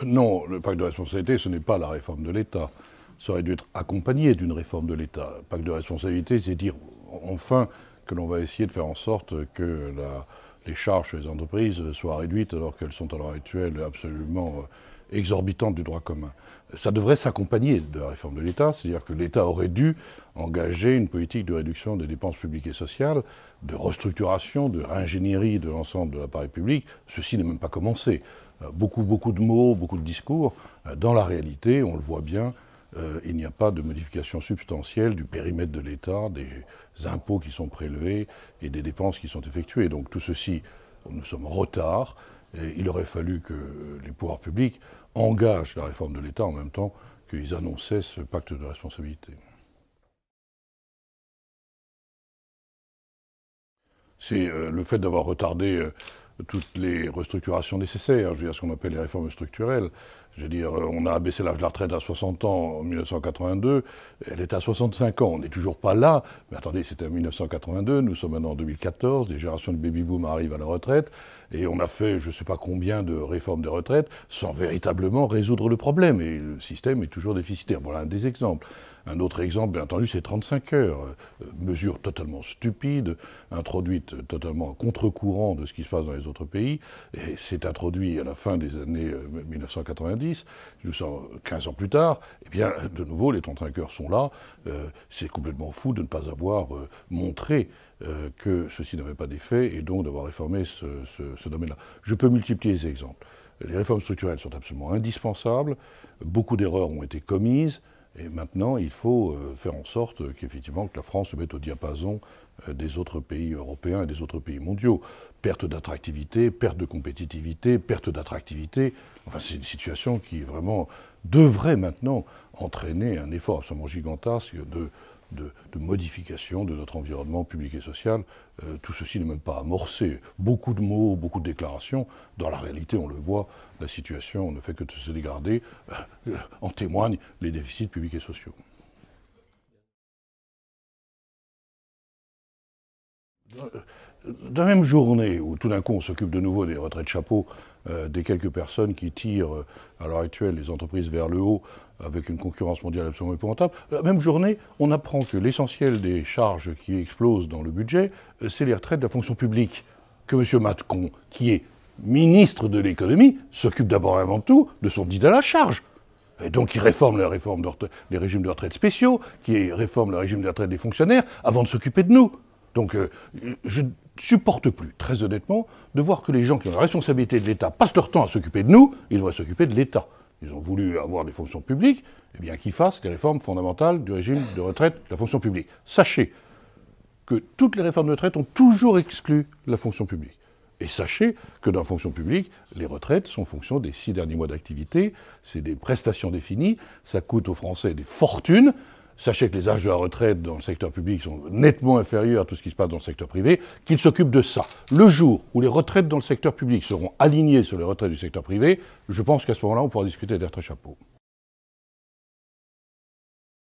Non, le pacte de responsabilité, ce n'est pas la réforme de l'État. Ça aurait dû être accompagné d'une réforme de l'État. Le pacte de responsabilité, c'est dire enfin que l'on va essayer de faire en sorte que les charges sur les entreprises soient réduites alors qu'elles sont à l'heure actuelle absolument exorbitantes du droit commun. Ça devrait s'accompagner de la réforme de l'État, c'est-à-dire que l'État aurait dû engager une politique de réduction des dépenses publiques et sociales, de restructuration, de réingénierie de l'ensemble de l'appareil public. Ceci n'est même pas commencé. Beaucoup de mots, beaucoup de discours. Dans la réalité, on le voit bien, il n'y a pas de modification substantielle du périmètre de l'État, des impôts qui sont prélevés et des dépenses qui sont effectuées. Donc tout ceci, nous sommes en retard. Et il aurait fallu que les pouvoirs publics engagent la réforme de l'État en même temps qu'ils annonçaient ce pacte de responsabilité. C'est le fait d'avoir retardé toutes les restructurations nécessaires, je veux dire ce qu'on appelle les réformes structurelles. Je veux dire, on a abaissé l'âge de la retraite à 60 ans en 1982, elle est à 65 ans, on n'est toujours pas là, mais attendez, c'était en 1982, nous sommes maintenant en 2014, les générations de baby-boom arrivent à la retraite, et on a fait je ne sais pas combien de réformes des retraites sans véritablement résoudre le problème, et le système est toujours déficitaire. Voilà un des exemples. Un autre exemple, bien entendu, c'est 35 heures, mesure totalement stupide, introduite totalement à contre-courant de ce qui se passe dans les autres pays, et c'est introduit à la fin des années 1990, 15 ans plus tard, eh bien, de nouveau, les 35 heures sont là. C'est complètement fou de ne pas avoir montré que ceci n'avait pas d'effet, et donc d'avoir réformé ce domaine-là. Je peux multiplier les exemples. Les réformes structurelles sont absolument indispensables, beaucoup d'erreurs ont été commises, et maintenant, il faut faire en sorte qu'effectivement que la France se mette au diapason des autres pays européens et des autres pays mondiaux. Perte d'attractivité, perte de compétitivité, perte d'attractivité. Enfin, c'est une situation qui vraiment devrait maintenant entraîner un effort absolument gigantesque de modification de notre environnement public et social. Tout ceci n'est même pas amorcé. Beaucoup de mots, beaucoup de déclarations. Dans la réalité, on le voit, la situation ne fait que de se dégrader. En témoignent les déficits publics et sociaux. Dans la même journée où tout d'un coup on s'occupe de nouveau des retraites chapeaux, des quelques personnes qui tirent à l'heure actuelle les entreprises vers le haut avec une concurrence mondiale absolument épouvantable, la même journée on apprend que l'essentiel des charges qui explosent dans le budget, c'est les retraites de la fonction publique. Que M. Macron, qui est ministre de l'économie, s'occupe d'abord et avant tout de son dîner à la charge. Et donc il réforme les régimes de retraite spéciaux, qui réforme le régime de retraite des fonctionnaires, avant de s'occuper de nous. Donc je ne supporte plus, très honnêtement, de voir que les gens qui ont la responsabilité de l'État passent leur temps à s'occuper de nous, ils devraient s'occuper de l'État. Ils ont voulu avoir des fonctions publiques, eh bien qu'ils fassent les réformes fondamentales du régime de retraite de la fonction publique. Sachez que toutes les réformes de retraite ont toujours exclu la fonction publique. Et sachez que dans la fonction publique, les retraites sont en fonction des 6 derniers mois d'activité, c'est des prestations définies, ça coûte aux Français des fortunes. Sachez que les âges de la retraite dans le secteur public sont nettement inférieurs à tout ce qui se passe dans le secteur privé, qu'ils s'occupent de ça. Le jour où les retraites dans le secteur public seront alignées sur les retraites du secteur privé, je pense qu'à ce moment-là, on pourra discuter des retraites chapeaux.